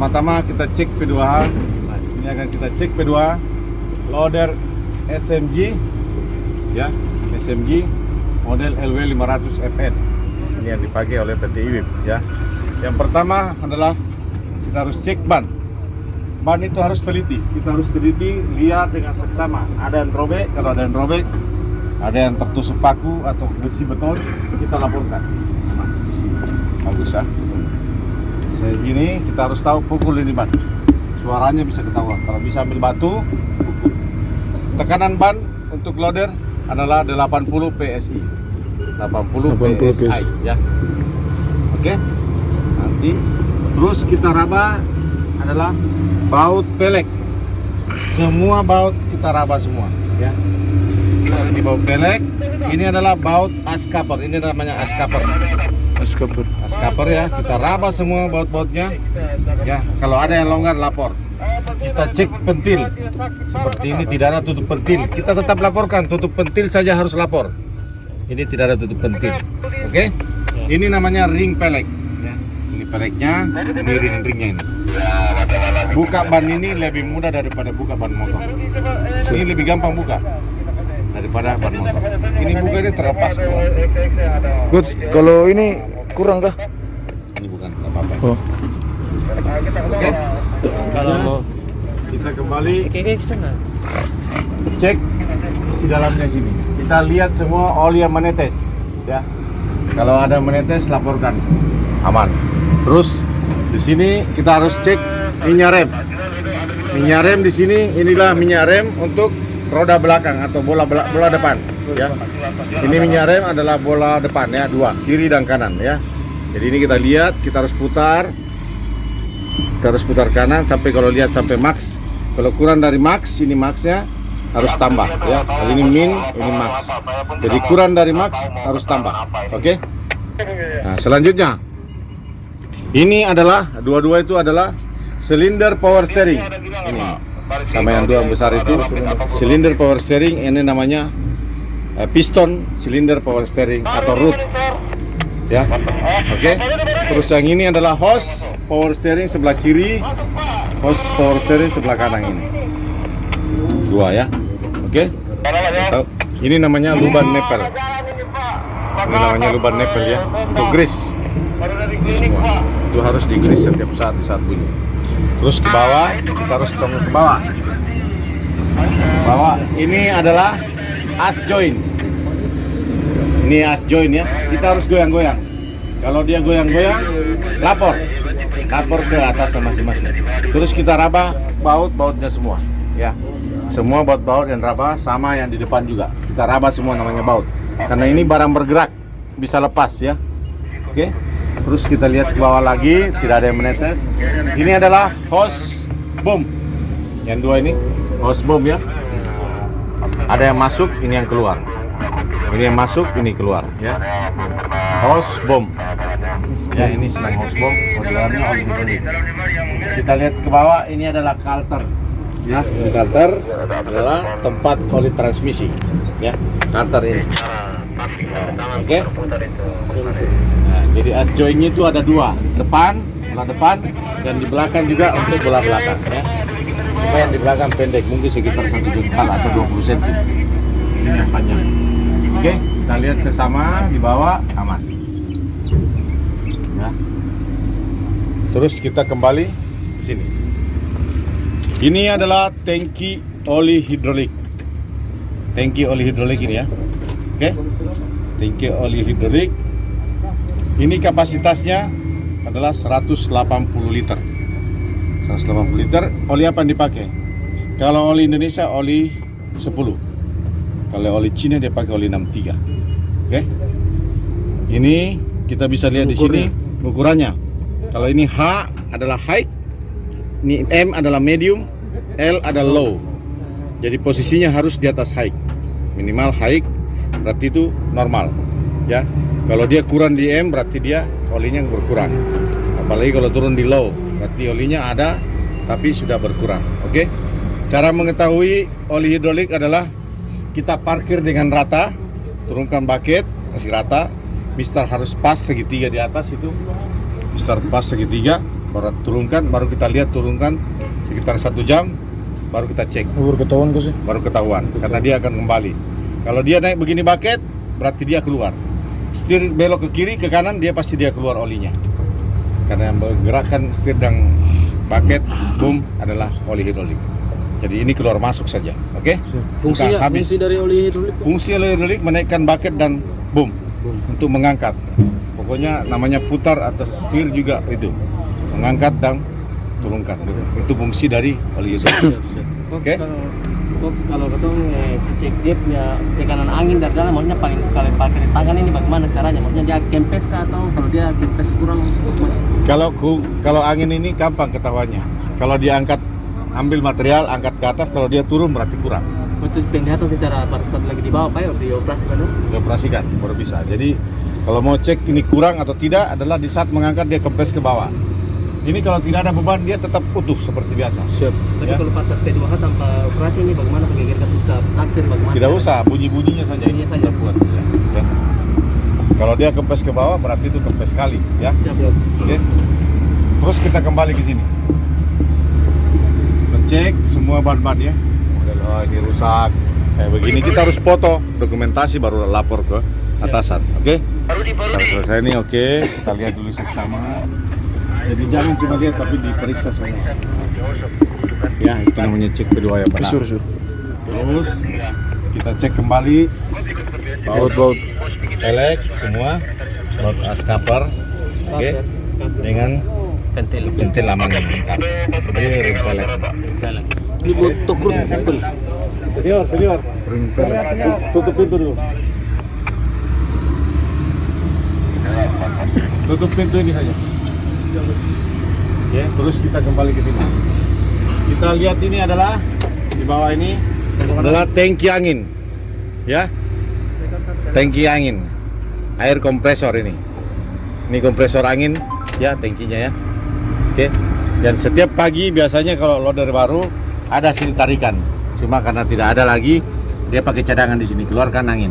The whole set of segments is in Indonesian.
Pertama kita cek P2. Ini akan kita cek P2 loader SMG ya, SMG model LW500FN. Ini yang dipakai oleh PT IWIP ya. Yang pertama adalah kita harus cek ban. Ban itu harus teliti. Kita harus teliti, lihat dengan seksama. Ada yang robek, kalau ada yang robek, ada yang tertusuk paku atau besi beton, kita laporkan. Bagus ya. Saya gini, kita harus tahu pukul ini ban. Suaranya bisa ketahuan. Kalau bisa ambil batu, pukul. Tekanan ban untuk loader adalah 80 PSI. 80 PSI ya. Oke. Nanti terus kita raba adalah baut pelek. Semua baut kita raba semua ya. Ini baut pelek. Ini adalah baut askaper. Ini namanya askaper. Askaper ya, kita raba semua baut-bautnya ya. Kalau ada yang longgar lapor. Kita cek pentil. Seperti ini tidak ada tutup pentil, kita tetap laporkan. Tutup pentil saja harus lapor. Ini tidak ada tutup pentil. Oke? Ini namanya ring pelek ya. Ini peleknya, ini ring-ringnya ini. Buka ban ini lebih mudah daripada buka ban motor. Ini lebih gampang buka daripada ban motor. Ini buka ini terlepas keluar. Good. Kalau ini kurang kah? Ini bukan apa-apa. Oh. Oke. Kalau Kita kembali cek isi dalamnya sini. Kita lihat semua oli yang menetes ya. Kalau ada menetes laporkan. Aman. Terus di sini kita harus cek minyak rem. Minyak rem di sini, inilah minyak rem untuk roda belakang atau bola depan ya. Ini minyak rem adalah bola depan ya, dua, kiri dan kanan ya. Jadi ini kita lihat, kita harus putar. Kita harus putar kanan sampai, kalau lihat sampai max. Kalau kurang dari max, ini maxnya harus tambah ya. Kalau ini min, ini max. Jadi kurang dari max harus tambah. Oke. Nah, selanjutnya ini adalah dua-dua itu adalah silinder power steering. Ini sama yang dua besar itu silinder power steering. Ini namanya piston silinder power steering atau root ya. Oke. Terus yang ini adalah hose power steering sebelah kiri, hose power steering sebelah kanan ini. Dua ya. Oke. Ini namanya luban nepel. Ini namanya luban nepel ya. Untuk grease. Ini semua. Itu harus di grease setiap saat di saat bunyi. Terus ke bawah, kita harus tongol ke bawah. Bawah ini adalah as joint. Ini as joint ya. Kita harus goyang-goyang. Kalau dia goyang-goyang, lapor ke atas masing-masing. Terus kita raba baut-bautnya semua ya. Semua baut-baut yang raba sama yang di depan juga. Kita raba semua, namanya baut. Karena ini barang bergerak, bisa lepas ya. Oke. Terus kita lihat ke bawah lagi, tidak ada yang menetes. Ini adalah hose bom. Yang dua ini hose bom ya. Ada yang masuk, ini yang keluar. Ini yang masuk, ini keluar ya. Hose bom. Ya, ini senang hose bom. Modelannya oli hidrolik. Kita lihat ke bawah, ini adalah carter. Ya, ini carter adalah tempat oli transmisi. Ya, carter ini. Oke. Nah, jadi as jointnya itu ada dua, bola depan, dan di belakang juga untuk bola belakang ya. Cuma yang di belakang pendek, mungkin sekitar 1 jengkal atau 20 cm. Ini yang panjang. Oke, kita lihat sesama di bawah, aman. Ya. Terus kita kembali ke sini. Ini adalah tangki oli hidrolik. Tangki oli hidrolik ini ya. Oke. Tangki oli hidrolik. Ini kapasitasnya adalah 180 liter. 180 liter. Oli apa yang dipakai? Kalau oli Indonesia oli 10. Kalau oli Cina dia pakai oli 63. Oke. Ini kita bisa lihat di sini ukurannya. Kalau ini H adalah high, ini M adalah medium, L adalah low. Jadi posisinya harus di atas high. Minimal high berarti itu normal. Ya. Kalau dia kurang di M berarti dia olinya berkurang. Apalagi kalau turun di low, berarti olinya ada tapi sudah berkurang. Oke. Cara mengetahui oli hidrolik adalah kita parkir dengan rata, turunkan bucket, kasih rata. Mistar harus pas segitiga di atas itu. Mistar pas segitiga. baru turunkan, baru kita lihat turunkan sekitar 1 jam, baru kita cek, Baru ketahuan sih. baru ketahuan, karena dia akan kembali. Kalau dia naik begini bucket, berarti dia keluar. Setir belok ke kiri, ke kanan, dia pasti dia keluar olinya. Karena yang menggerakkan setir dan bucket, boom, adalah oli hidrolik. Jadi ini keluar masuk saja, oke? Bukan habis. Fungsi dari oli hidrolik Fungsi oli hidrolik menaikkan bucket dan boom, untuk mengangkat. Pokoknya namanya putar atau setir juga itu, mengangkat dan turunkan. Itu fungsi dari oli hidrolik. Oke? Kalau ketemu cek dia punya tekanan angin dari dalam, maksudnya paling kalau pakai di tangan ini bagaimana caranya? Maksudnya dia kempes kah atau kalau dia kempes kurang? Kalau angin ini gampang ketahuannya. Kalau dia ambil material, angkat ke atas, kalau dia turun berarti kurang. Itu penglihatan secara pada saat lagi di bawah Pak ya, dioperasikan dulu. Dioperasikan baru bisa. Jadi kalau mau cek ini kurang atau tidak adalah di saat mengangkat dia kempes ke bawah. Ini kalau tidak ada beban dia tetap utuh seperti biasa. Siap. Tapi Ya. kalau pas P2H tanpa operasi ini bagaimana pengegerkan bisa taksir bagaimana? Tidak usah, bunyi-bunyinya saja. Bunyinya saja. Kita buat. Ya. Kalau dia kempes ke bawah berarti itu kempes sekali, ya. Siap. Oke. Terus kita kembali ke sini. Cek semua ban-ban ya. Oh, ini rusak. Kayak begini kita harus foto, dokumentasi baru lapor ke atasan. Oke? Kalau selesai ini oke, kita lihat dulu seksama. Jadi jangan cuma lihat tapi diperiksa semua. Ya, itu namanya cek kedua ya benar. Sur. Terus kita cek kembali Baut. elek semua, baut askaper, oke, dengan pentil aman yang lengkap. Ini ring pelek. Ini buat tokrut pukul. Senior. Ring pelek. Tutup pintu dulu. Tutup pintu ini saja. Ya, terus kita kembali ke sini. Kita lihat ini adalah di bawah ini adalah tangki angin. Ya. Tangki angin. Air kompresor ini. Ini kompresor angin ya tangkinya ya. Oke. Dan setiap pagi biasanya kalau loader baru ada sini tarikan. Cuma karena tidak ada lagi, dia pakai cadangan di sini keluarkan angin.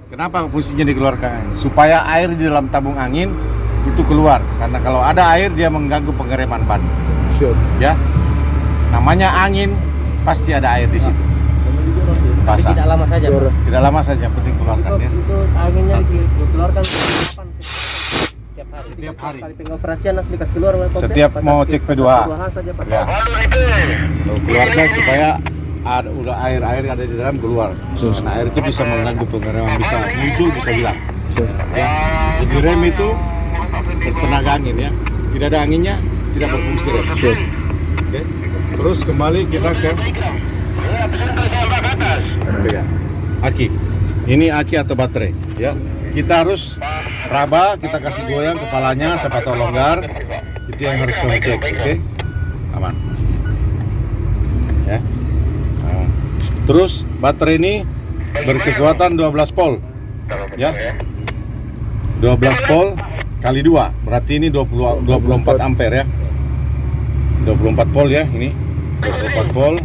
Kenapa fungsinya dikeluarkan? Supaya air di dalam tabung angin itu keluar. Karena kalau ada air dia mengganggu pengereman ban. Siap. Ya. Namanya angin pasti ada air di situ. Tapi Basah. tidak lama saja. Pak. Tidak lama saja, penting keluarkan ya. Itu anginnya dikeluarkan kapan? Setiap hari. Setiap hari. Kali pengoperasian harus dikasih keluar Pak. Setiap mau cek P2H. saja Pak. Ya. Lalu keluarkan supaya udah air ada di dalam keluar. Karena air itu bisa mengganggu pengereman, bisa muncul, bisa hilang. Siap. Ya. Jadi rem itu bertenaga angin ya. Tidak ada anginnya, tidak berfungsi rem. Siap. Oke. Terus kembali kita ke aki. Ini aki atau baterai ya. Kita harus raba, kita kasih goyang kepalanya siapa tahu longgar. Itu yang harus kamu cek, oke? Aman. Ya. Nah. Terus baterai ini berkekuatan 12 volt. Ya. 12 volt kali 2, berarti ini 24 ampere ya. 24 volt ya, ini 24 volt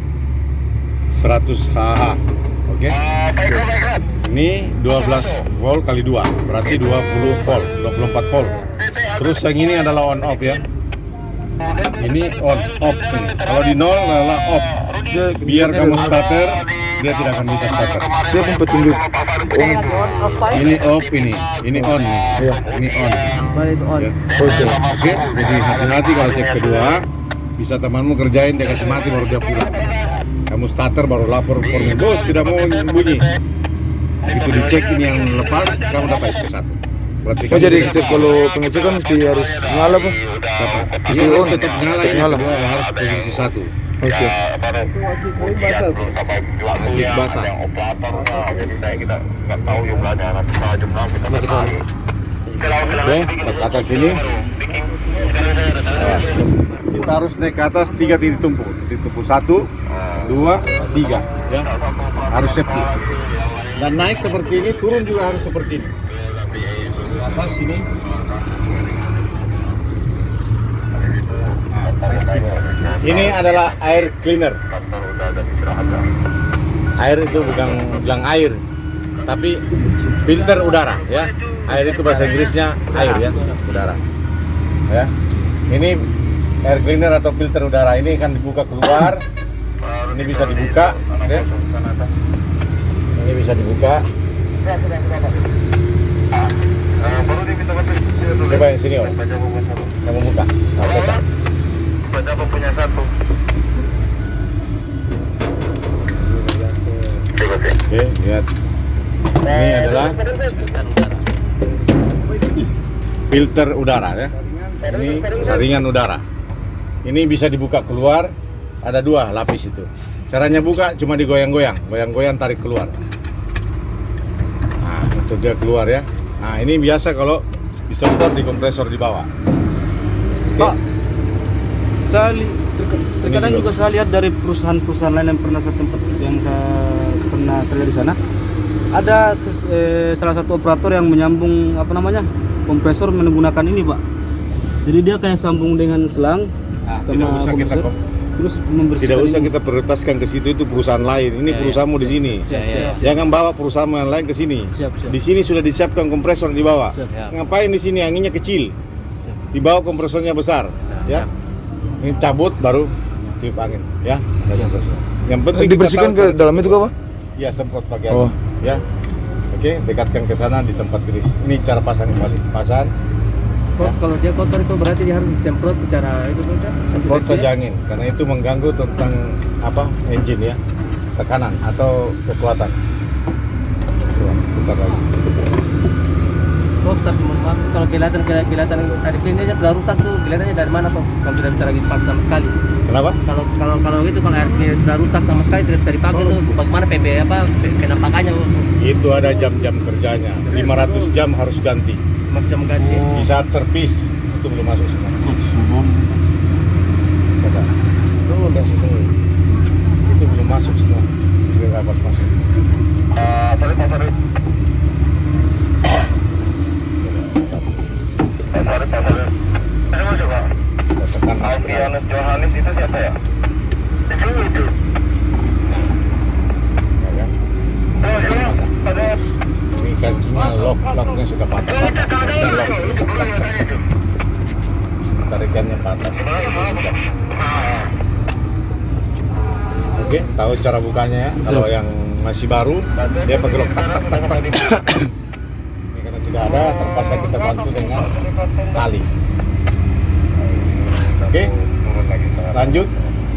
100 Hh. Oke. Ini 12 volt kali 2, berarti 20 volt, 24 volt. Terus yang ini adalah on off ya. Ini on off ini. Kalau di nol adalah off. Biar kamu starter, dia tidak akan bisa starter. Dia pun petunjuk. Ini off ini on nih. Iya. Ini on. Baik itu on. Ya. Oh, siap. Oke, jadi hati-hati kalau cek kedua, bisa temanmu kerjain dia kasih mati baru dia pulang. Kamu starter baru lapor formnya, bos tidak mau bunyi. Begitu dicek ini yang lepas, kamu dapat SP1. Berarti Oh, jadi kalau pengecekan mesti harus nyala Pak? siapa? Mesti Iya, on. tetap nyala ya. Nyala. Kedua harus posisi 1. Oh, siap. Aktif basah. Oke, ke atas sini. Nah, kita harus naik ke atas 3 titik tumpu. Titik tumpu 1, 2, 3 ya. Harus safety. Dan naik seperti ini, turun juga harus seperti ini. Ke atas sini. Ini adalah air cleaner. Air itu bukan bilang air, tapi filter udara ya. Air itu bahasa Inggrisnya air ya, udara. Ya. Ini air cleaner atau filter udara ini kan dibuka keluar. Ini bisa dibuka, oke? Ini bisa dibuka. Coba yang sini, Om. Yang membuka. Oke, lihat. Ini adalah filter udara ya. Ini saringan udara. Ini bisa dibuka keluar. Ada 2 lapis itu. Caranya buka cuma digoyang-goyang, goyang-goyang tarik keluar. Nah, itu dia keluar ya. Nah, ini biasa kalau disemprot di kompresor di bawah. Pak, terkadang Ini juga saya lihat dari perusahaan-perusahaan lain yang pernah saya pernah kerja di sana, ada salah satu operator yang menyambung kompresor menggunakan ini, Pak. Jadi dia kayak sambung dengan selang Tidak usah kita terus membersihkan. Tidak usah ini. kita prioritaskan ke situ, itu perusahaan lain. Ini perusahaanmu di sini. Siap. Jangan bawa perusahaan yang lain ke sini. Siap. Di sini sudah disiapkan kompresor di bawah. Siap. Ngapain di sini anginnya kecil? Di bawah kompresornya besar, ya. Ini cabut baru tiup angin, ya. Yang penting kita Dibersihkan tahu ke dalam itu apa? Ya, semprot pakai Oh. angin, ya. Oke, dekatkan ke sana di tempat grease. Ini cara pasang kembali. Pasang, Kalau dia kotor itu berarti dia harus disemprot secara itu kan? semprot saja angin, karena itu mengganggu tentang engine ya, tekanan atau kekuatan. Putar lagi. Tapi maaf, kalau kelihatan dari sini aja sudah rusak tuh, kelihatannya dari mana Pak? Kalau tidak bisa lagi dipakai sama sekali. Kenapa? Kalau gitu, kalau air ini sudah rusak sama sekali tidak bisa dipakai tuh, bagaimana penampakannya? Itu ada jam-jam kerjanya. 500 jam harus ganti. Masih mengganti. Di saat servis itu belum masuk semua. Coba. Udah semua. Itu belum masuk semua. Belum dapat masuk. Tekan Adrianus Johannes itu siapa ya? Itu. ya kan? Ini kancingnya locknya sudah patah. Dan lock. Tarikannya patah. Oke, tahu cara bukanya ya. Kalau yang masih baru, dia pakai lock tak. Ini karena tidak ada, terpaksa kita bantu dengan tali. Oke, lanjut.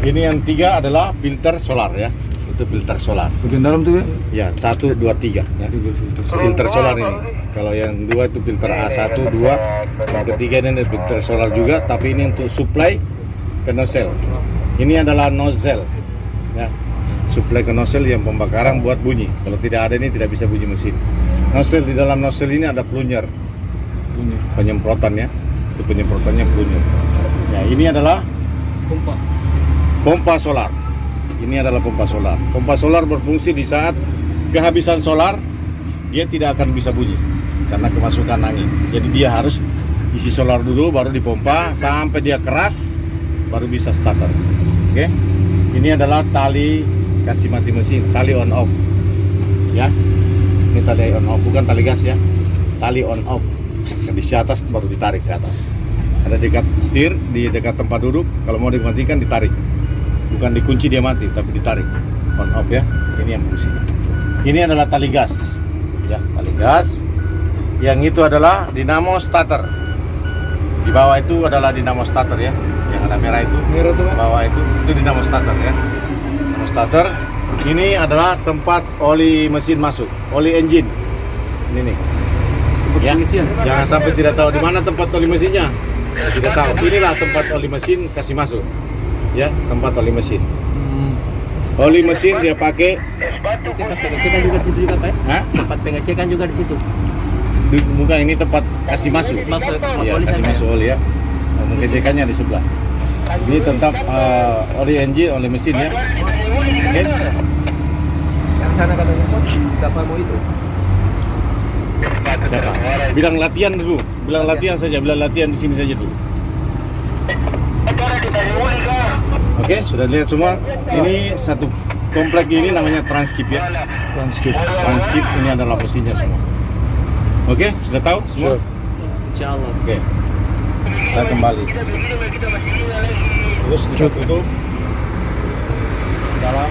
Ini yang 3 adalah filter solar ya. Itu filter solar. Bagian dalam tuh ya? Ya, 1, 2, 3 ya. Filter solar ini. Kalau yang 2 itu filter A1, 2. Yang ketiga ini ada filter solar juga, tapi ini untuk supply ke nozzle. Ini adalah nozzle ya. Supply ke nozzle yang pembakaran buat bunyi. Kalau tidak ada ini tidak bisa bunyi mesin. Nozzle, di dalam nozzle ini ada plunger. Penyemprotan ya. Itu penyemprotannya plunger. Ya, ini adalah pompa solar. Ini adalah pompa solar. Pompa solar berfungsi di saat kehabisan solar, dia tidak akan bisa bunyi karena kemasukan angin. Jadi dia harus isi solar dulu, baru dipompa sampai dia keras, baru bisa starter. Oke? Ini adalah tali kasih mati mesin, tali on off. Ya, ini tali on off, bukan tali gas ya. Tali on off. Di atas baru ditarik ke atas. Ada dekat setir, di dekat tempat duduk. Kalau mau dimatikan ditarik, bukan dikunci dia mati, tapi ditarik on off ya. Ini yang fungsi. Ini adalah tali gas ya, tali gas. Yang itu adalah dinamo starter. Di bawah itu adalah dinamo starter ya, yang ada merah itu. Merah tuh, Pak. Bawah itu dinamo starter ya. Dinamo starter. Ini adalah tempat oli mesin masuk, oli engine. Ini nih. Ya, jangan sampai tidak tahu di mana tempat oli mesinnya. Tidak tahu. Inilah tempat oli mesin kasih masuk. Ya, tempat oli mesin. Oli mesin dia pakai. Tempat pengecekan juga di situ juga Pak? Hah? Tempat pengecekan juga di situ. Bukan, ini tempat kasih masuk. Iya, kasih masuk oli ya. Pengecekannya di sebelah. Ini tetap oli engine, oli mesin ya. Oke. Yang sana katanya siapa mau itu? Siapa? Bilang latihan dulu. Bilang latihan saja. Bilang latihan di sini saja dulu. Oke, sudah lihat semua. Ini satu komplek ini namanya Transkip ya. Transkip ini adalah mesinnya semua. Oke, sudah tahu semua? Siap. Insyaallah. Oke. Kita kembali. Terus kita tutup dalam.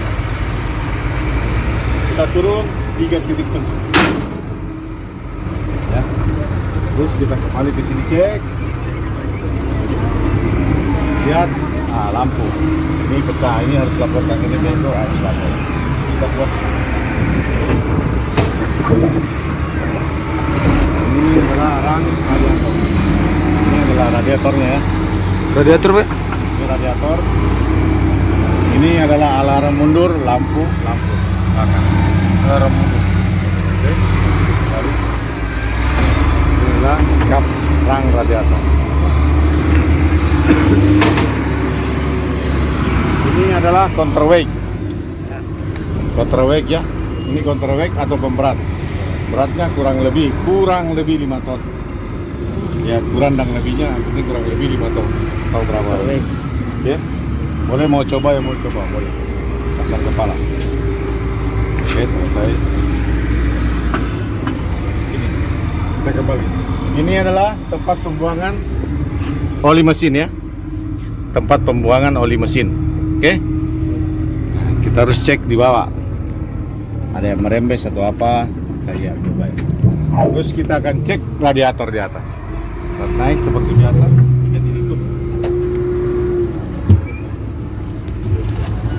Kita turun 3 titik penting. Ya. Terus kita kembali ke sini cek. Lihat, lampu. Ini pecah, ini harus laporkan ini bento harus lapor. Kita buat. Ini adalah rang radiator. Ini adalah radiatornya ya. Radiator, Pak. Ini radiator. Ini adalah alarm mundur, lampu belakang. Alarm mundur. Oke. Baru. Ini adalah kap rang radiator. Ini adalah counterweight. Counterweight ya. Ini counterweight atau pemberat. Beratnya kurang lebih 5 ton. Ya, kurang dan lebihnya ini kurang lebih 5 ton. Tahu berapa? Ya. Boleh mau coba ya, mau coba boleh. Pasang kepala. Oke, selesai. Sini. Kita kembali. Ini adalah tempat pembuangan oli mesin ya. Tempat pembuangan oli mesin. Oke. Nah, kita harus cek di bawah. Ada yang merembes atau apa? Kayak coba. Terus kita akan cek radiator di atas. Kita naik seperti biasa. Kita ditutup.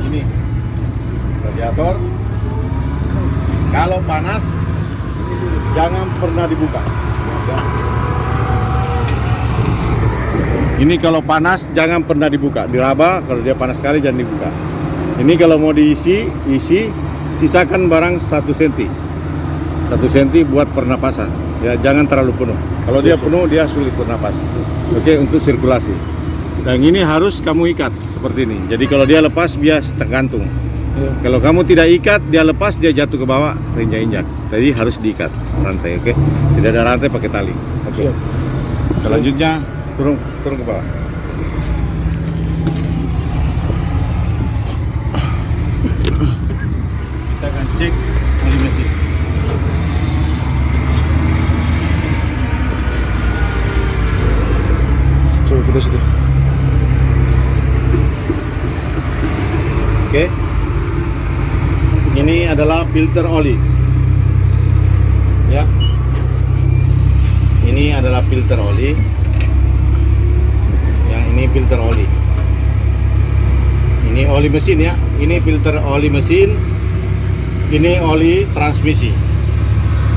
Sini. Radiator. Kalau panas, jangan pernah dibuka. Ini kalau panas jangan pernah dibuka, diraba. Kalau dia panas sekali jangan dibuka. Ini kalau mau diisi, sisakan barang 1 cm. 1 cm buat pernapasan. Ya, jangan terlalu penuh. Kalau dia penuh dia sulit bernapas. Oke, untuk sirkulasi. Dan ini harus kamu ikat seperti ini. Jadi kalau dia lepas dia tergantung. Kalau kamu tidak ikat, dia lepas, dia jatuh ke bawah, injak-injak. Jadi harus diikat rantai, oke? Tidak ada rantai pakai tali. Oke. Selanjutnya turun ke bawah. Kita akan cek oli mesin. Coba kita situ. Oke. Ini adalah filter oli. Ya. Ini adalah filter oli. Yang ini filter oli. Ini oli mesin ya. Ini filter oli mesin. Ini oli transmisi.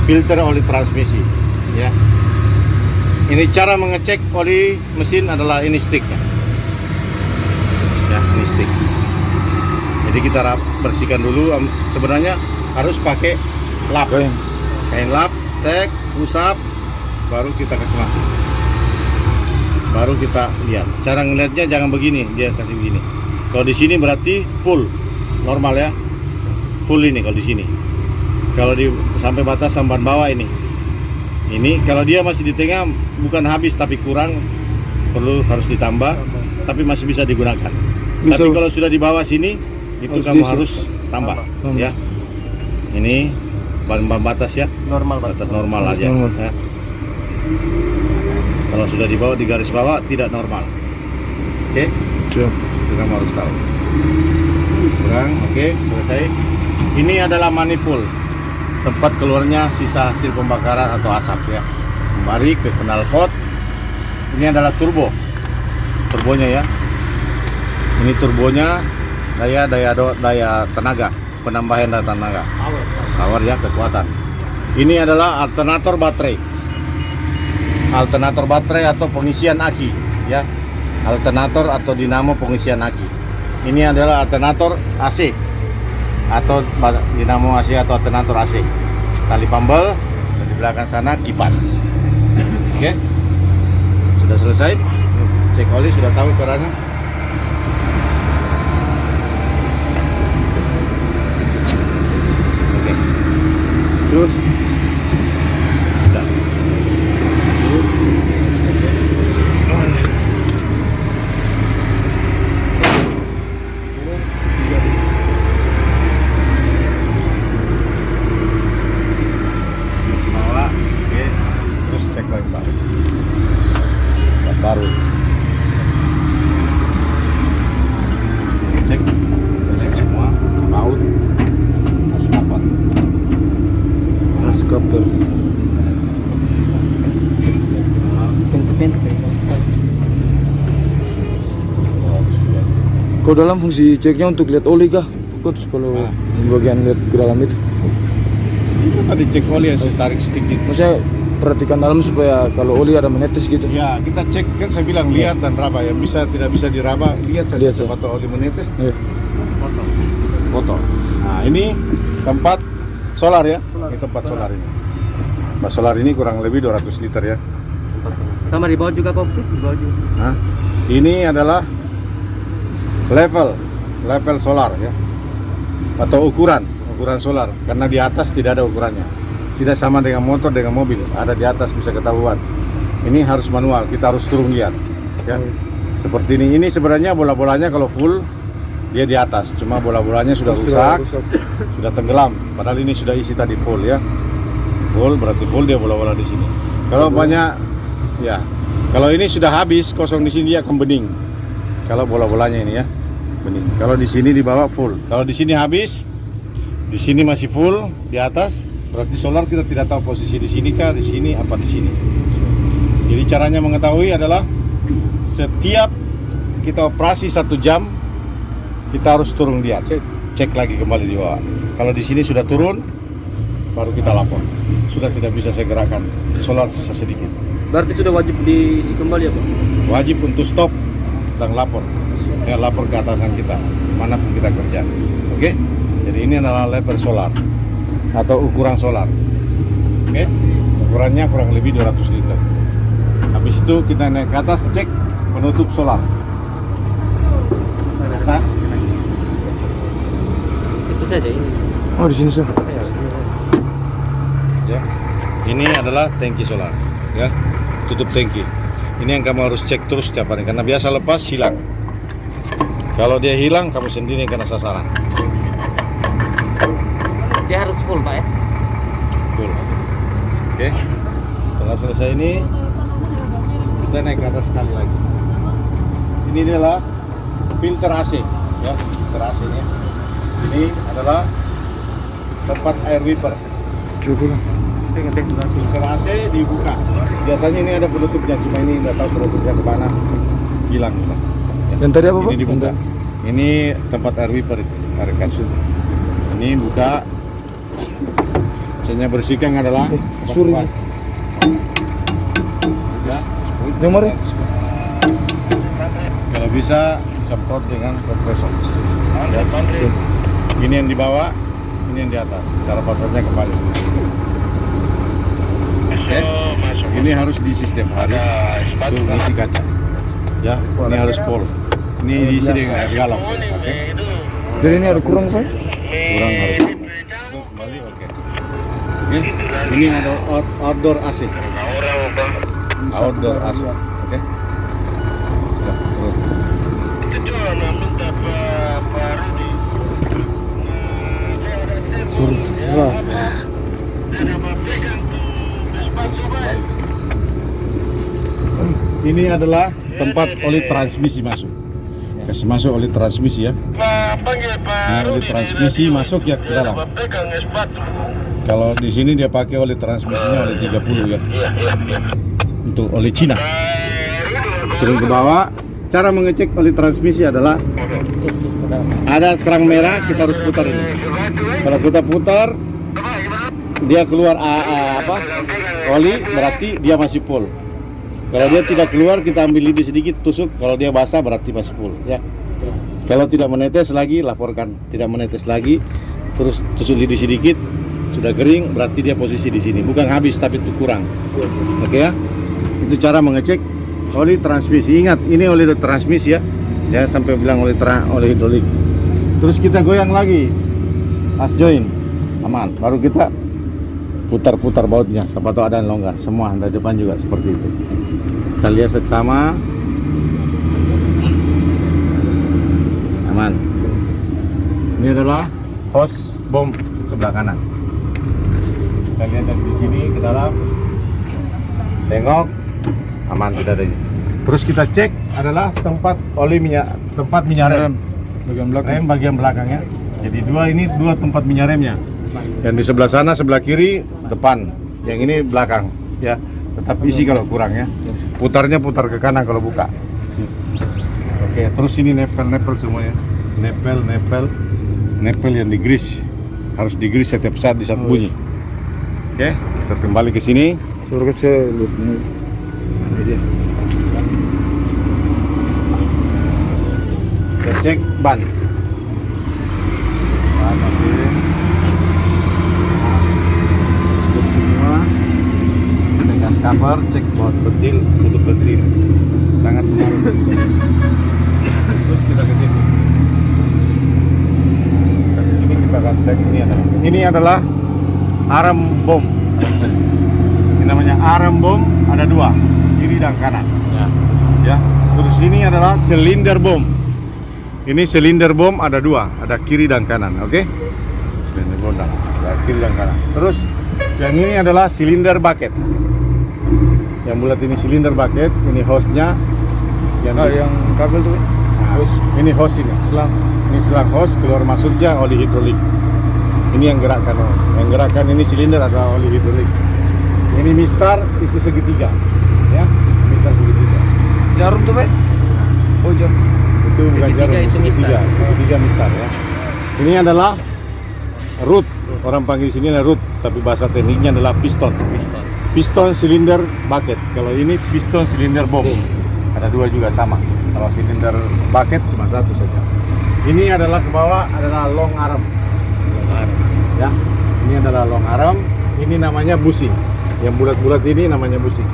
Filter oli transmisi, ya. Ini cara mengecek oli mesin adalah ini sticknya. Ya, ini stick. Jadi kita bersihkan dulu. Sebenarnya harus pakai lap, kain lap, cek, usap, baru kita kasih masuk. Baru kita lihat. Cara ngelihatnya jangan begini, dia kasih begini. Kalau di sini berarti full, normal ya, full ini kalau di sini. Kalau di sampai batas sampan bawah ini. Ini kalau dia masih di tengah bukan habis tapi kurang, harus ditambah, tapi masih bisa digunakan. Bisa. Tapi kalau sudah di bawah sini itu kamu harus tambah ya. Ini batas ya, Normal, batas normal aja normal. ya. Kalau sudah di bawah, di garis bawah tidak normal. Oke, Siap. itu kamu harus tahu. Kurang, oke, selesai. Ini adalah manifold, tempat keluarnya sisa hasil pembakaran atau asap ya. Kembali ke knalpot. Ini adalah turbonya ya. Ini turbonya, daya tenaga, penambahan daya tenaga, power ya, kekuatan. Ini adalah alternator baterai atau pengisian aki ya, alternator atau dinamo pengisian aki. Ini adalah alternator AC atau dinamo AC atau alternator AC. Tali pambel dan di belakang sana kipas. Oke, sudah selesai. Cek oli sudah tahu caranya. Terus udah. Bawa, oke. Kalau dalam fungsi ceknya untuk lihat oli kah? Coach, kalau di bagian lihat ke dalam itu. Itu tadi cek oli yang saya tarik sedikit. Maksudnya perhatikan dalam supaya kalau oli ada menetes gitu. Ya, kita cek kan saya bilang lihat dan raba ya. Tidak bisa diraba, lihat saja. Lihat saja. Sepatu oli menetes, Iya. foto. Nah, ini tempat solar ya. Ini tempat solar ini. Tempat solar ini kurang lebih 200 liter ya. Sama di bawah juga kopi, di bawah juga. Nah, ini adalah level solar ya. Atau ukuran solar, karena di atas tidak ada ukurannya. Tidak sama dengan motor, dengan mobil, ada di atas bisa ketahuan. Ini harus manual, kita harus turun lihat ya. Seperti ini sebenarnya bola-bolanya kalau full dia di atas, cuma bola-bolanya sudah rusak, sudah tenggelam. Padahal ini sudah isi tadi full ya. Full berarti full dia bola-bola di sini. Kalau banyak ya, kalau ini sudah habis kosong di sini dia akan bening. Kalau bola-bolanya ini ya bening. Kalau di sini di bawah full. Kalau di sini habis, di sini masih full di atas, berarti solar kita tidak tahu posisi di sini kah, di sini apa di sini. Jadi caranya mengetahui adalah setiap kita operasi 1 jam kita harus turun lihat, cek lagi kembali di bawah. Kalau di sini sudah turun, baru kita lapor. Sudah tidak bisa saya gerakkan, solar sisa sedikit. Berarti sudah wajib diisi kembali ya Pak? Wajib untuk stop dan lapor. Ya, lapor ke atasan kita, manapun kita kerja. Oke? Jadi ini adalah level solar atau ukuran solar. Oke? Ukurannya kurang lebih 200 liter. Habis itu kita naik ke atas, cek penutup solar. Atas. Itu saja ini. Oh, di sini sir. Ya. Ini adalah tangki solar, ya. Tutup tangki. Ini yang kamu harus cek terus setiap hari karena biasa lepas hilang. Kalau dia hilang, kamu sendiri yang kena sasaran. Dia harus full Pak ya. Full. Oke. Setelah selesai ini, kita naik ke atas sekali lagi. Ini adalah filter AC, ya. Filter AC-nya. Ini adalah tempat air wiper. Cukup. Filter AC dibuka. Biasanya ini ada penutupnya, cuma ini nggak tahu penutupnya ke mana. Hilang kita. Yang tadi apa Pak? Ini dibuka. Ini tempat air wiper itu, air kapsul. Ini buka. Caranya bersihkan adalah suri. Ya. Yang mana? Kalau bisa disemprot dengan kompresor. Ya. Ini yang di bawah, ini yang di atas. Cara pasangnya kembali. Oke. Ini harus diisi setiap hari. Itu isi kaca. Ya, ini harus full. Ini diisi dengan air galon. Oke. Jadi ini ada kurang Pak? Kurang harus. Itu kembali oke. Oke. Ini ada outdoor AC. Outdoor AC. Oke. Sudah, turun. Suri. Wah. Ini adalah tempat oli transmisi masuk. Kasih masuk oli transmisi ya. Nah, oli transmisi masuk ya ke dalam. Kalau di sini dia pakai oli transmisinya oli 30 ya. Untuk oli Cina. Turun ke bawah. Cara mengecek oli transmisi adalah ada terang merah, kita harus putar ini. Kalau kita putar, dia keluar oli, berarti dia masih full. Kalau dia tidak keluar, kita ambil lidi sedikit, tusuk. Kalau dia basah, berarti masih full. Ya. Kalau tidak menetes lagi, laporkan. Tidak menetes lagi, terus tusuk lidi sedikit, sudah kering, berarti dia posisi di sini. Bukan habis, tapi itu kurang. Oke ya? Itu cara mengecek oli transmisi. Ingat, ini oli transmisi ya. Ya sampai bilang oli hidrolik. Terus kita goyang lagi, as join, aman. Baru kita putar-putar bautnya, siapa tahu ada yang longgar. Semua dari depan juga seperti itu. Kita lihat seksama, aman. Ini adalah hose bom sebelah kanan. Kita lihat dari sini ke dalam, tengok, aman tidak ada. Terus kita cek adalah tempat oli minyak, tempat minyak rem. Bagian belakang. Rem bagian belakangnya. Jadi dua tempat minyak remnya. Yang di sebelah sana sebelah kiri depan, yang ini belakang ya. Tetap isi kalau kurang ya. Putarnya putar ke kanan kalau buka. Oke. Oke, terus ini nepel semuanya. Nepel yang digris. Harus digris setiap saat di saat bunyi. Oke, kita kembali ke sini. Suruh saya lihat ini. Ini dia. Kita cek ban. Ban masih tutup semua. Ada gas cover, cek baut pentil, tutup pentil. Sangat penting. Terus kita ke sini. Kita akan cek ini adalah arm bom. Ini namanya arm bom, ada dua, kiri dan kanan. Ya. Terus ini adalah silinder bom. Ini silinder bom ada dua, ada kiri dan kanan. Oke? Ini gondang, ada kiri dan kanan. Terus yang ini adalah silinder bucket. Yang bulat ini silinder bucket, ini hose-nya. Yang kabel tuh. Hose, ini hose ini. Ini selang hose, keluar masuknya oli hidrolik. Ini yang gerakkan. Yang gerakkan ini silinder adalah oli hidrolik. Ini mistar itu segitiga, ya. Mistar segitiga. Jarum tuh, Pak. Oh, jarum. Itu bukan jarum, itu segitiga. Segitiga mistar ya. Ini adalah root. Orang panggil sini adalah root, tapi bahasa tekniknya adalah piston. Piston silinder bucket. Kalau ini piston silinder bom. Ada dua juga sama. Kalau silinder bucket cuma satu saja. Ini adalah ke bawah adalah long arm. Ya. Ini adalah long arm. Ini namanya bushing. Yang bulat-bulat ini namanya bushing.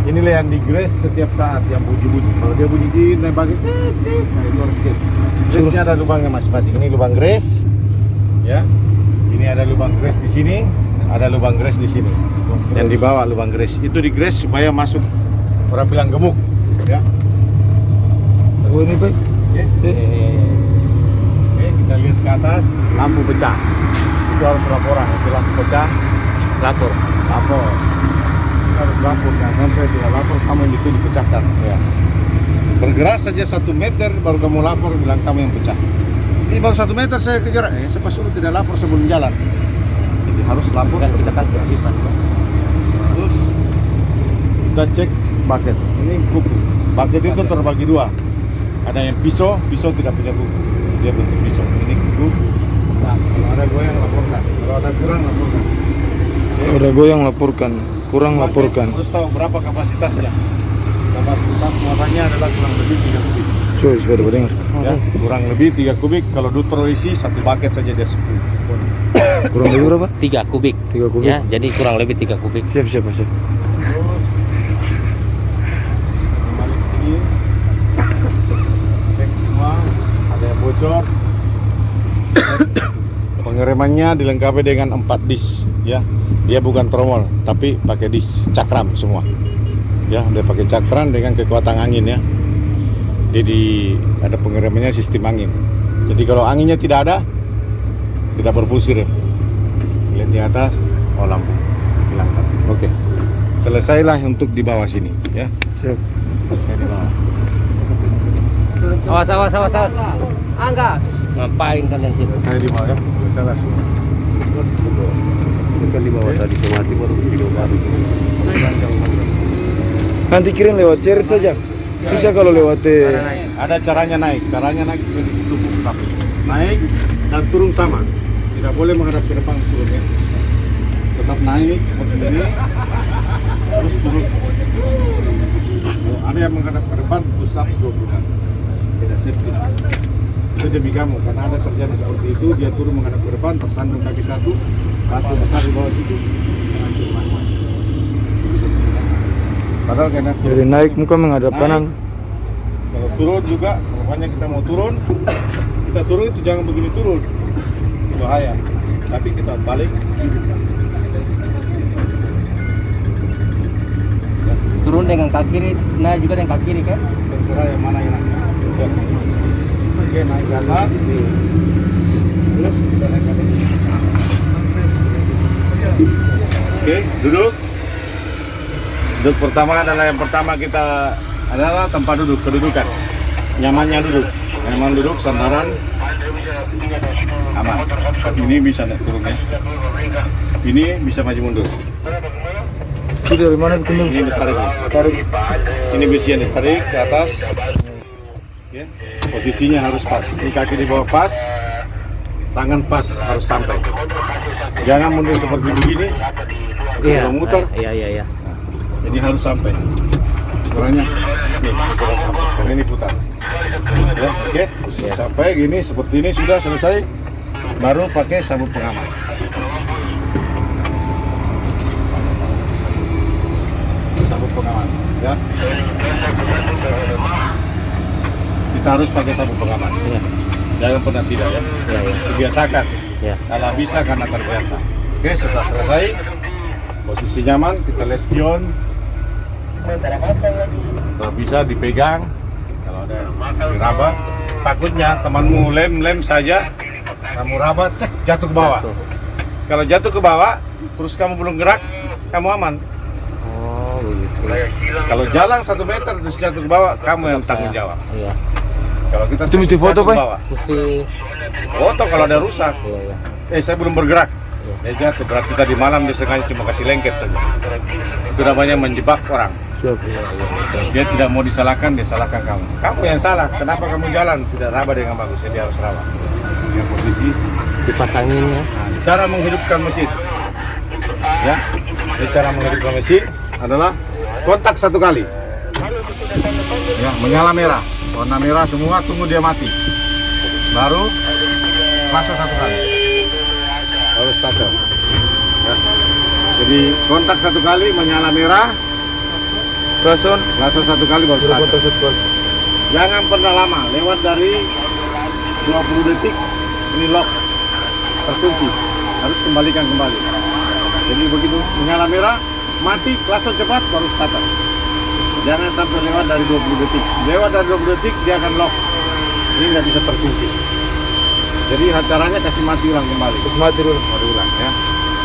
Inilah yang digres setiap saat yang bunyi-bunyi. Kalau dia bunyi di naik bagi, nah itu harus gres. Gresnya ada lubangnya masing-masing. Ini lubang gres. Ya. Ini ada lubang gres di sini, ada lubang gres di sini. Yang di bawah lubang gres. Itu digres supaya masuk. Orang bilang gemuk, ya. Oh, ini, Pak. Oke, kita lihat ke atas, lampu pecah. Itu harus laporan, itu lampu pecah, lapor. Kita harus lapor, jangan sampai tidak lapor kamu yang itu dipecahkan. Ya. Bergerak saja 1 meter baru kamu lapor bilang kamu yang pecah. Ini baru 1 meter saya kejar, saya suruh tidak lapor sebelum jalan. Jadi harus lapor. Kan kita kan sensifan. Terus kita cek bucket. Ini kuku. Bucket itu terbagi dua. Ada yang pisau tidak punya kuku. Dia bentuk pisau. Ini kuku. Nah, kalau ada goyang laporkan. Kalau ada kurang laporkan. Ada goyang laporkan, kurang Bucket laporkan. Harus tahu berapa kapasitasnya. Kapasitas muatannya adalah kurang lebih 3 kubik. Coy, supaya dapat dengar. Ya, kurang lebih 3 kubik. Kalau Dutro isi 1 bucket saja dia 10. Kurang lebih berapa? 3 kubik. 3 kubik. Ya, jadi kurang lebih 3 kubik. Siap. Terus kembali ke sini. Cek semua, ada yang bocor. Pengeremannya dilengkapi dengan 4 disk, ya. Dia bukan tromol, tapi pakai disk cakram semua. Ya, dia pakai cakram dengan kekuatan angin ya. Jadi ada pengeremannya sistem angin. Jadi kalau anginnya tidak ada, tidak berpusir. Lihat di atas, oh lampu hilangkan. Oke, selesailah untuk di bawah sini, ya. Siap. Selesai di bawah. Awas. Enggak. Ngapain kalian situ? Selesai di bawah ya. Selesailah semua. Bukan di bawah tadi mati baru video baru. Nanti kirim lewat share saja. Susah kalau lewat Ada caranya naik. Caranya naik juga ditutup tapi naik dan turun sama. Tidak boleh menghadap ke depan turun ya. Tetap naik seperti ini. Terus turun. Kalau ada yang menghadap ke depan, push up 20 kali. Tidak safety. Itu demi kamu, karena ada terjadi seperti itu, dia turun menghadap ke depan, tersandung kaki satu, batu besar di bawah situ, hancur manual. Padahal karena Jadi naik muka menghadap kanan. kalau turun juga, pokoknya kita mau turun, kita turun itu jangan begini turun, itu bahaya. Tapi kita balik. Turun dengan kaki kiri, naik juga dengan kaki kiri kan? Terserah yang mana yang enak. Ya. Oke, naik ke atas. Terus kita naik ke atas. Oke, duduk. Duduk pertama adalah yang pertama kita adalah tempat duduk, kedudukan. Nyamannya duduk. Nyaman duduk, sandaran aman. Ini bisa naik turun ya. Ini bisa maju mundur. Itu dari mana dikendung? Ini ditarik. Tarik. Ini besi yang ditarik ke atas. Ya. Posisinya harus pas. Ini kaki di bawah pas, tangan pas harus sampai. Jangan mundur seperti begini. Kalau muter, Iya. jadi harus sampai. Ukurannya nih, ukuran sampai. Karena ini putar. Ya, oke. Sampai gini seperti ini sudah selesai. Baru pakai sabuk pengaman. Sabuk pengaman, ya. Kita harus pakai sabuk pengaman. Iya. Jangan pernah tidak ya. Dibiasakan. Iya. Kalau bisa karena terbiasa. Oke, setelah selesai, posisi nyaman, kita les pion. Kalau bisa dipegang. Kalau ada diraba, takutnya temanmu lem saja, kamu raba, cek jatuh ke bawah. Kalau jatuh ke bawah, terus kamu belum gerak, kamu aman. Oh, begitu. Kalau jalan 1 meter terus jatuh ke bawah, kamu yang tanggung jawab. Iya. Kalau kita Itu mesti foto, jatuh ke Pak? bawah, Mesti foto kalau ada rusak. iya. Saya belum bergerak. Dia jatuh, berarti tadi malam dia sengaja cuma kasih lengket saja. Itu namanya menjebak orang. Siap. Dia tidak mau disalahkan, dia salahkan kamu. Kamu yang salah, kenapa kamu jalan tidak raba dengan bagus, jadi harus raba. Yang posisi, Dipasangin ya. cara menghidupkan mesin. Ya, jadi cara menghidupkan mesin adalah kontak 1 kali. Ya, menyala merah, warna merah semua, tunggu dia mati. Baru fase 1 kali. Harus starter. Ya. Jadi kontak 1 kali, menyala merah, Rason. fase 1 kali baru Sudah foto starter. set. Jangan pernah lama, lewat dari 20 detik ini lock terkunci, harus kembalikan kembali. Jadi begitu menyala merah, mati, klakson cepat baru starter. Jangan sampai lewat dari 20 detik. Lewat dari 20 detik dia akan lock. Ini nggak bisa terkunci. Jadi caranya kasih mati ulang kembali. Terus mati dulu. Baru ulang ya.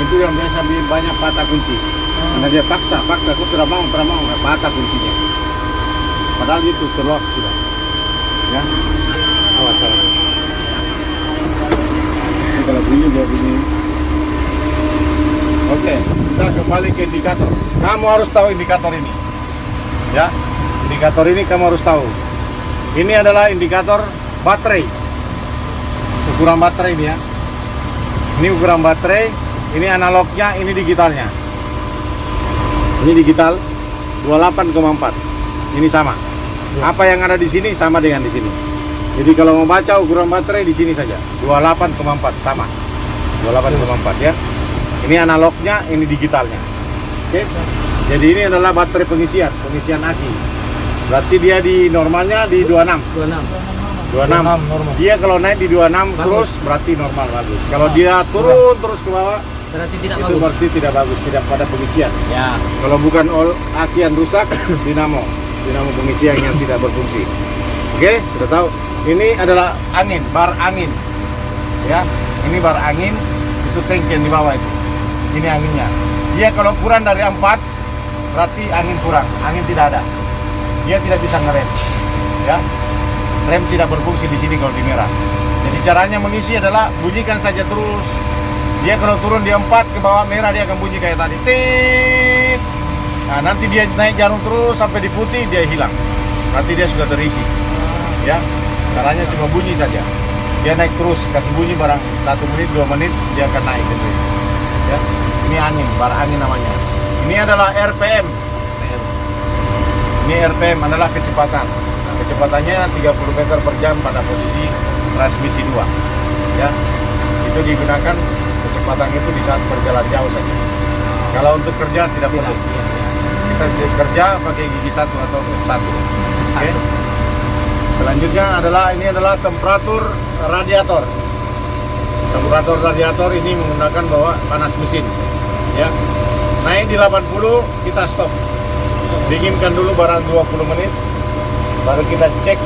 Itu yang biasa banyak patah kunci. Karena dia paksa, kok tidak mau, patah kuncinya. Padahal itu terlock sudah. Ya. Awas. Ini kalau bunyi dia bunyi. Oke, kita kembali ke indikator. Kamu harus tahu indikator ini. Ya, indikator ini kamu harus tahu. Ini adalah indikator baterai. Ukuran baterai ini ya. Ini ukuran baterai, ini analognya, ini digitalnya. Ini digital 28,4. Ini sama. Apa yang ada di sini sama dengan di sini. Jadi kalau mau baca ukuran baterai di sini saja 28,4 sama. 28,4 ya. Ini analognya, ini digitalnya. Oke. Jadi ini adalah baterai pengisian aki. Berarti dia di normalnya di 26. 26 normal. Dia kalau naik di 26 terus berarti normal bagus. Kalau dia turun terus ke bawah Berarti tidak itu bagus. berarti tidak bagus, tidak pada pengisian. Ya. Kalau bukan aki yang rusak, dinamo pengisian yang tidak berfungsi. Oke, sudah tahu. Ini adalah angin, bar angin. Ya, ini bar angin, itu tank yang di bawah itu. Ini anginnya. Dia kalau kurang dari 4, berarti angin kurang, angin tidak ada. Dia tidak bisa ngerem. Ya. Rem tidak berfungsi di sini kalau di merah. Jadi caranya mengisi adalah bunyikan saja terus. Dia kalau turun di 4 ke bawah merah dia akan bunyi kayak tadi. Tit. Nah, nanti dia naik jarum terus sampai di putih dia hilang. Nanti dia sudah terisi. Ya. Caranya cuma bunyi saja. Dia naik terus, kasih bunyi barang 1 menit, 2 menit dia akan naik gitu. Ya. Ini angin, bar angin namanya. Ini adalah RPM. Ini RPM adalah kecepatan. Kecepatannya 30 meter per jam pada posisi transmisi 2 ya. Itu digunakan kecepatan itu di saat berjalan jauh saja. Kalau untuk kerja tidak perlu. Kita kerja pakai gigi 1 atau F1. Oke. Selanjutnya ini adalah temperatur radiator. Temperatur radiator ini menggunakan bahwa panas mesin ya. Naik di 80 kita stop. Dinginkan dulu barang 20 menit. Baru kita cek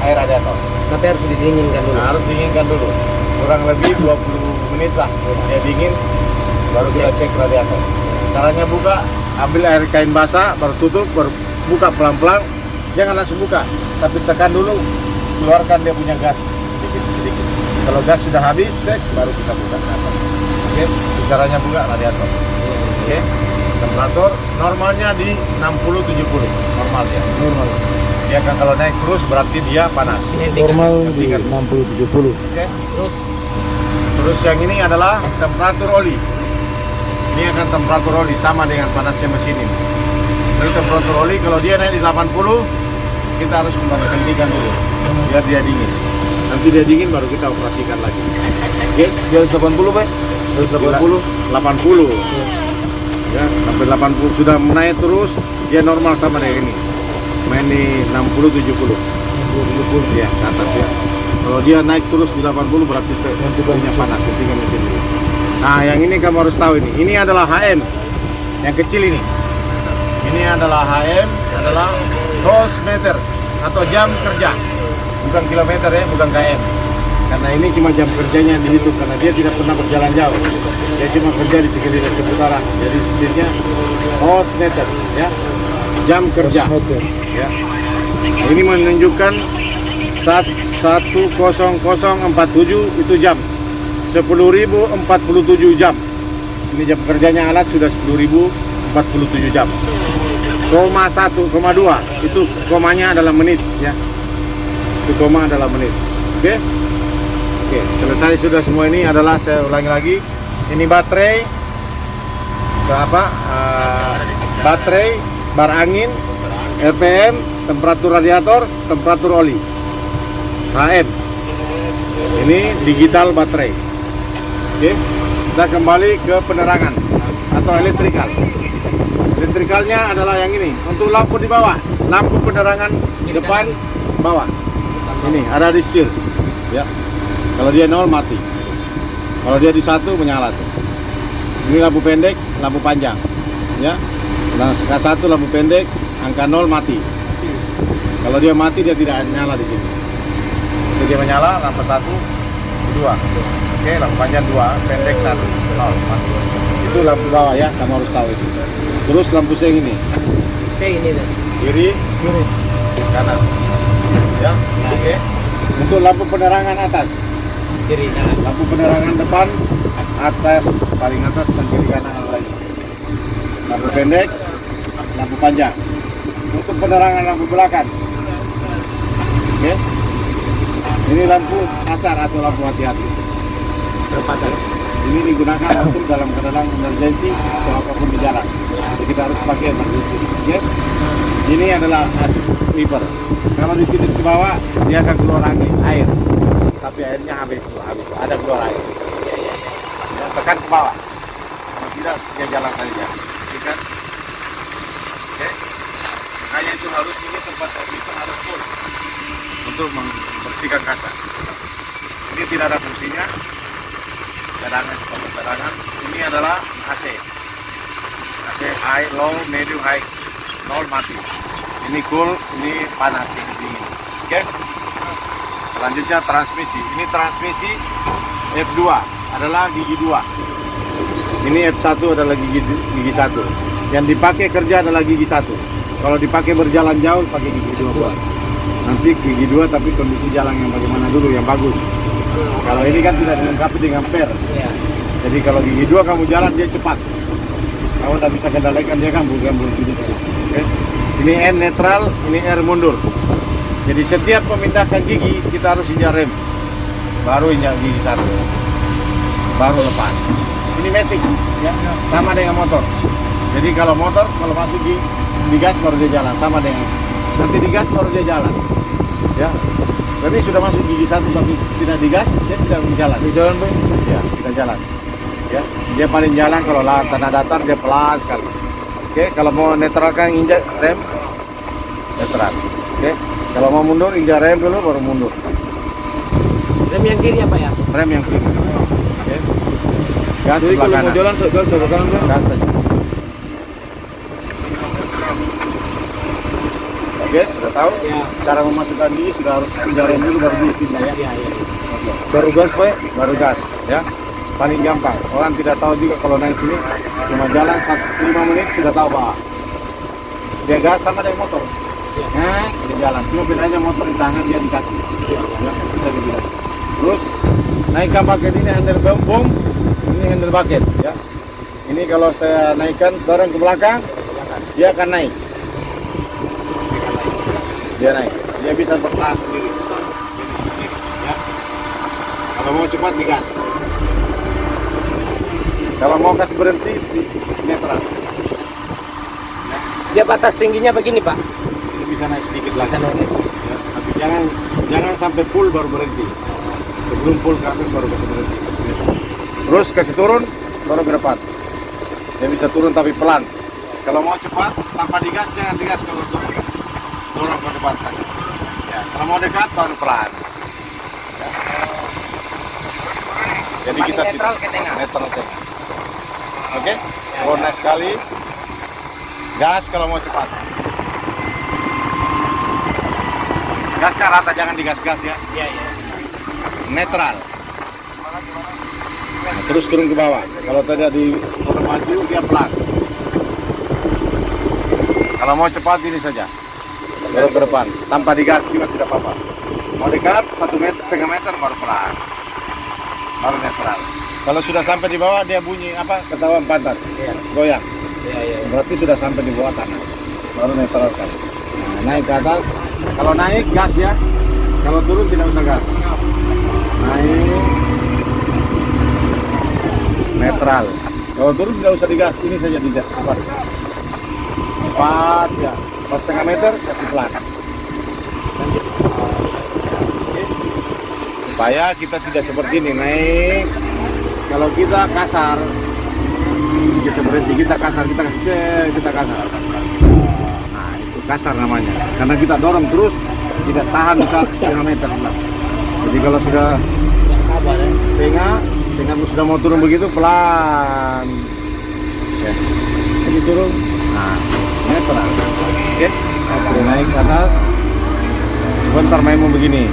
air radiator. Tapi harus didinginkan dulu. Nah, harus dinginkan dulu. Kurang lebih 20 menit lah. Dia dingin, baru kita cek radiator. Caranya buka, ambil air kain basah, baru tutup, baru buka pelan-pelan. Jangan langsung buka, tapi tekan dulu, keluarkan dia punya gas sedikit. Kalau gas sudah habis, cek, baru kita buka ke atas. Oke, itu caranya buka radiator. Oke, temperatur normalnya di 60-70 normal ya. Normal. Dia kan kalau naik terus berarti dia panas. Normal di Gantikan. 60-70. Oke. Terus Terus yang ini adalah temperatur oli. Ini akan temperatur oli sama dengan panasnya mesin ini. Jadi temperatur oli kalau dia naik di 80, kita harus kembali hentikan dulu biar dia dingin. Nanti dia dingin baru kita operasikan lagi. Oke? Di atas 80 Pak? Di atas 80. 80. Ya, sampai 80 sudah naik terus, dia normal sama dengan ini. Main di 60 70. Ya, ke atas ya. Kalau dia naik terus di 80 berarti tentunya panas, hentikan mesin dulu. Nah, yang ini kamu harus tahu ini. Ini adalah HM. Yang kecil ini. Ini adalah HM, adalah horse meter atau jam kerja. Bukan kilometer ya, bukan km. Karena ini cuma jam kerjanya dihitung karena dia tidak pernah berjalan jauh. Dia cuma kerja di sekeliling seputaran. Jadi sebenarnya horse meter ya. Jam kerja. Meter. Ya. Ini menunjukkan 10047 itu jam. 10.047 jam. Ini jam kerjanya alat sudah 10.047 jam. 1,2 itu komanya adalah menit ya. Itu koma adalah menit. Oke? Oke, selesai sudah semua ini adalah saya ulangi lagi. Ini baterai baterai, bar angin, RPM, temperatur radiator, temperatur oli. HM. Ini digital baterai. Oke. Kita kembali ke penerangan atau elektrikal. Elektrikalnya adalah yang ini. Untuk lampu di bawah, lampu penerangan depan bawah. Ini ada di setir. Ya. Kalau dia 0 mati. Kalau dia di 1 menyala tuh. Ini lampu pendek, lampu panjang. Ya. Nah, K1 lampu pendek, angka 0 mati. Kalau dia mati dia tidak nyala di sini. Itu dia menyala, lampu 1, 2. Oke, lampu panjang 2, pendek 1, 0 mati. Itu lampu bawah ya, kamu harus tahu itu. Terus lampu seng ini, kayak ini deh. kiri, kanan. Ya, oke. Untuk lampu penerangan atas, Kiri kanan. lampu penerangan depan, atas, paling atas dan kiri kanan ada lagi. Lampu pendek, lampu panjang. Untuk penerangan lampu belakang, oke. Ini lampu kasar atau lampu hati-hati. Perempatan. Ini digunakan untuk dalam keadaan emergency atau apapun di jalan. Jadi kita harus pakai emergency. Oke? Ini adalah sweeper. Kalau dititis ke bawah, dia akan keluar angin, air. Tapi airnya habis. Ada keluar air. Ya, tekan ke bawah. Kalau tidak, dia jalan saja. Kan? Oke? Makanya itu harus ini tempat sweeper harus full untuk membersihkan kaca. Ini tidak ada fungsinya. Cadangan sebagai cadangan. Ini adalah AC. AC high, low, medium, high. 0 mati. Ini cool, ini panas, ini dingin. Oke? Selanjutnya transmisi. Ini transmisi F2 adalah gigi 2. Ini F1 adalah gigi 1. Yang dipakai kerja adalah gigi 1. Kalau dipakai berjalan jauh pakai gigi 2 buat. Nanti gigi 2 tapi kondisi jalan yang bagaimana dulu yang bagus. Kalau ini kan tidak dilengkapi dengan per. Iya. Jadi kalau gigi 2 kamu jalan dia cepat. Kamu tidak bisa kendalikan dia kan bukan begini. Oke. Ini N netral, ini R mundur. Jadi setiap memindahkan gigi kita harus injak rem. Baru injak gigi 1. Baru lepas. Ini matic ya, sama dengan motor. Jadi kalau motor kalau masuk di gas baru dia jalan, sama dengan nanti digas baru dia jalan. Ya. Ini sudah masuk gigi 1 tapi tidak digas, dia tidak berjalan. Di jalan Pak? Ya, tidak jalan. Ya, dia paling jalan kalau tanah datar dia pelan sekali. Oke, kalau mau netralkan injak rem netral. Oke, kalau mau mundur injak rem dulu baru mundur. Rem yang kiri apa ya? Rem yang kiri. Oke. Gas Jadi sebelah kalau kanan. mau jalan gas sebelah kanan Pak? Gas saja. Oke, sudah tahu? Ya. Cara memasukkan gigi sudah harus injak rem dulu baru dipindah ya. Iya, iya. Baru gas Pak? Baru gas ya, paling gampang. Orang tidak tahu juga kalau naik sini cuma jalan 5 menit sudah tahu Pak. Dia gas sama dengan motor. Nah, dia jalan. Cuma bedanya motor di tangan, dia di kaki. Ya, bisa dibilang. Terus naikkan bucket ini handle bom, ini handle bucket ya. Ini kalau saya naikkan barang ke belakang, dia akan naik. dia naik. Dia bisa bertahan sendiri. Jadi sendiri, ya. Kalau mau cepat digas. Kalau mau kasih berhenti di netral. Dia batas tingginya begini, Pak. Ini bisa naik sedikit lagi. Sana ini. Ya, tapi jangan sampai full baru berhenti. Sebelum full ke atas baru kasih berhenti. Terus kasih turun baru ke depan. Dia bisa turun tapi pelan. Kalau mau cepat tanpa digas jangan digas kalau turun. Dorong ke depan saja. Ya, kalau mau dekat baru pelan. Ya. Jadi kita netral ke tengah. Netral ke tengah. Oke? Warna sekali. Gas kalau mau cepat. Gasnya rata, jangan digas-gas ya. Iya, iya. Netral. Nah, terus turun ke bawah. Kalau tadi di orang maju dia pelan. Kalau mau cepat ini saja. Dorong ke depan, tanpa digas juga tidak apa-apa. Mau dekat 1,5 meter baru pelan. Baru netral. Kalau sudah sampai di bawah dia bunyi apa? Ketahuan pantat. Iya. Goyang. Iya, iya. Berarti sudah sampai di bawah tanah. Baru netralkan. Nah, naik ke atas. Kalau naik gas ya. Kalau turun tidak usah gas. Naik. Netral. Kalau turun tidak usah digas. Ini saja tidak. 4 ya. 4,5 meter kasih pelan. Oke. Supaya kita tidak seperti ini naik. Kalau kita kasar, kita berhenti, kita kasar, kita kasih, kita kasar. Nah, itu kasar namanya. Karena kita dorong terus, tidak tahan saat 1,5 meter. Jadi kalau sudah Sabar ya. setengah sudah mau turun begitu pelan. Ya. Ini turun. Nah, netral. Oke. Oke, naik ke atas. Sebentar main begini.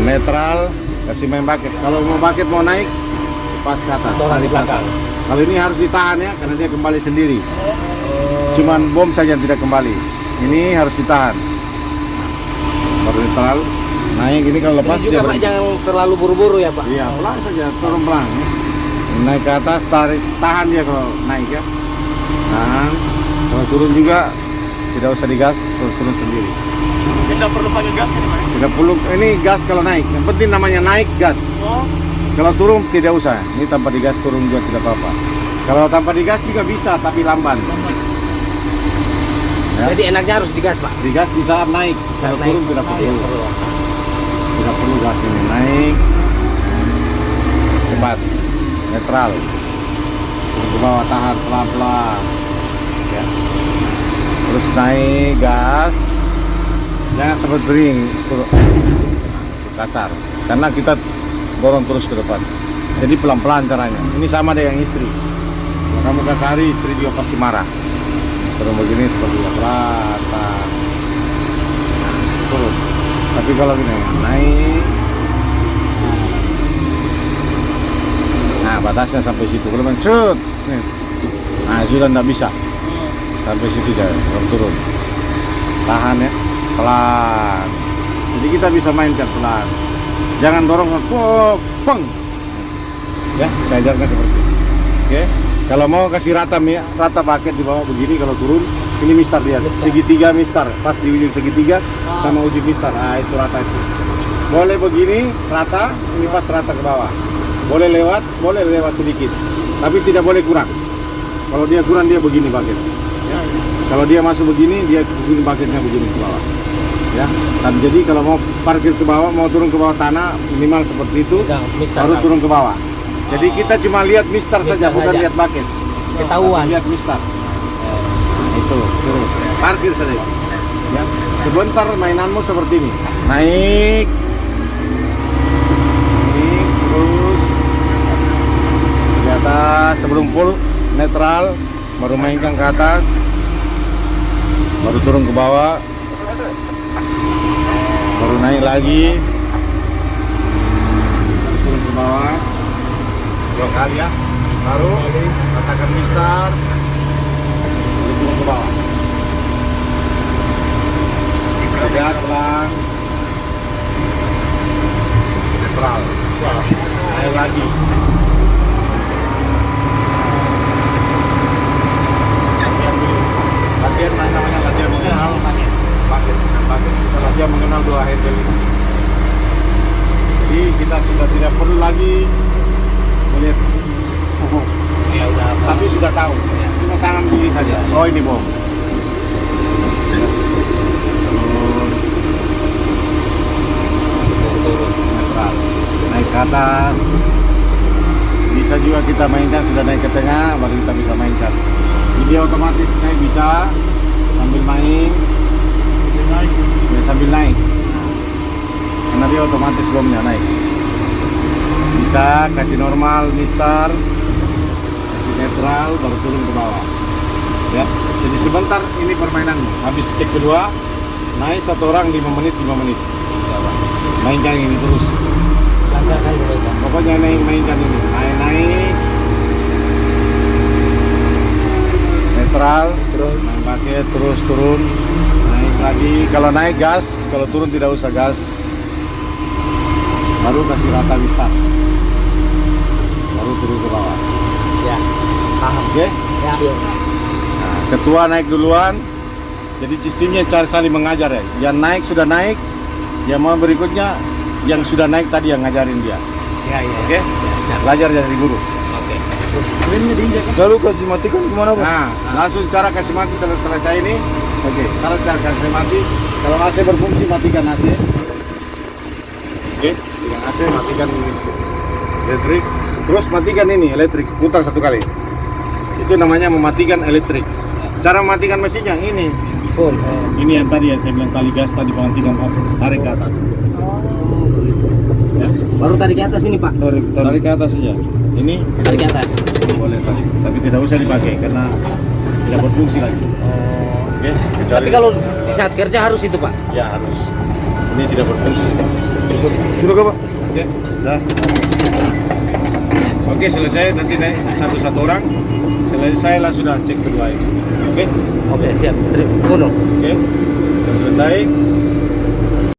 Netral, kasih main bucket. Kalau mau bucket mau naik, pas ke atas. Dorong di belakang. Kalau ini harus ditahan ya, karena dia kembali sendiri. Cuman bom saja yang tidak kembali. Ini harus ditahan. Baru netral. Naik ini kalau lepas Ini juga dia Pak berhenti. jangan terlalu buru-buru ya, Pak. Iya, pelan saja, turun pelan. Ya. Naik ke atas, tarik, tahan dia kalau naik ya. Tahan. Kalau turun juga tidak usah digas, terus turun sendiri. Tidak perlu pakai gas ini, Pak. Tidak perlu, ini gas kalau naik. Yang penting namanya naik gas. Oh. Kalau turun tidak usah. Ini tanpa digas turun juga tidak apa-apa. Kalau tanpa digas juga bisa, tapi lamban. Ya. Jadi enaknya harus digas, Pak. Digas di saat naik. Kalau turun tidak Iya, perlu. perlu. Tidak perlu gas ini. Naik. Cepat. Netral. Turun ke bawah, tahan pelan-pelan. Ya. Terus naik gas. Jangan sempat bering turun. Kasar. Karena kita dorong terus ke depan. Jadi pelan-pelan caranya. Ini sama dengan istri. Kalau kamu kasari, istri juga pasti marah. Turun begini seperti rata. Turun. Tapi kalau gini, naik. Nah, batasnya sampai situ. Kalau mencut, nih. Nah, sudah tidak bisa. Sampai situ saja, baru turun. Tahan ya, pelan. Jadi kita bisa mainkan pelan. Jangan dorong, peng. Ya, saya ajarkan seperti itu. Oke. Kalau mau kasih rata rata paket di bawah begini, kalau turun ini mistar dia, segitiga mistar, pas di ujung segitiga sama ujung mistar. Nah, itu rata itu. Boleh begini rata, ini pas rata ke bawah. Boleh lewat sedikit, tapi tidak boleh kurang. Kalau dia kurang dia begini paket. Ya. Kalau dia masuk begini, dia begini paketnya begini ke bawah. Ya. Dan jadi kalau mau parkir ke bawah, mau turun ke bawah tanah minimal seperti itu, baru turun ke bawah. Jadi kita cuma lihat mistar saja, bukan lihat bucket. Ketahuan. Lihat mistar. Nah, itu, turun. Parkir saja. Ya. Sebentar mainanmu seperti ini. Naik. Naik terus. Di atas sebelum full netral, baru mainkan ke atas. Baru turun ke bawah. Baru naik lagi. Turun ke bawah. 2 kali ya, baru katakan mistar, turun ke bawah. Lihat pelan, netral, naik lagi. paket, namanya latihan mengenal paket. Kita latihan mengenal dua handle ini. Jadi kita sudah tidak perlu lagi melihat Ya udah. tapi sudah tahu. Cuma tangan begini saja. Oh ini bom. Netral. Naik ke atas. Bisa juga kita mainkan, sudah naik ke tengah baru kita bisa mainkan. Dia otomatis naik bisa sambil main, ya, sambil naik. Karena dia otomatis bomnya naik. Bisa kasih normal, mister, kasih netral, baru turun ke bawah. Ya, jadi sebentar ini permainan. Habis cek kedua, naik satu orang 5 menit. Mainkan ini terus. Pokoknya mainkan ini. Naik. Netral, terus main paket, terus turun. Naik lagi. Kalau naik gas, kalau turun tidak usah gas. Baru kasih rata di start. Baru turun ke bawah. Ya. Paham. Oke? Ya. Nah, ketua naik duluan. Jadi sistemnya cara saling mengajar ya. Yang naik sudah naik, yang mau berikutnya yang sudah naik tadi yang ngajarin dia. Ya. Oke? Belajar dari guru. Oke. Lalu kasih matikan kemana Pak? Nah, langsung cara kasih mati selesai ini. Oke, cara kasih mati. Kalau AC berfungsi matikan AC. Oke, dengan AC matikan ini elektrik. Terus matikan ini elektrik, putar satu kali. Itu namanya mematikan elektrik. Cara mematikan mesinnya ini. Ini yang tadi yang saya bilang tali gas tadi mematikan tarik ke atas. Ya, Baru tarik ke atas ini, Pak. tarik ke atas saja. Ini Tarik ke atas. boleh tarik, tapi tidak usah dipakai karena tidak berfungsi lagi. Oke, kecuali Tapi kalau di saat kerja harus itu, Pak. ya harus. Ini tidak berfungsi. Sudah kah Pak? Oke, sudah. Oke, selesai. Nanti naik satu-satu orang. Selesai lah sudah cek kedua ini. Oke, Oke, siap. Terima. oke. Sudah selesai.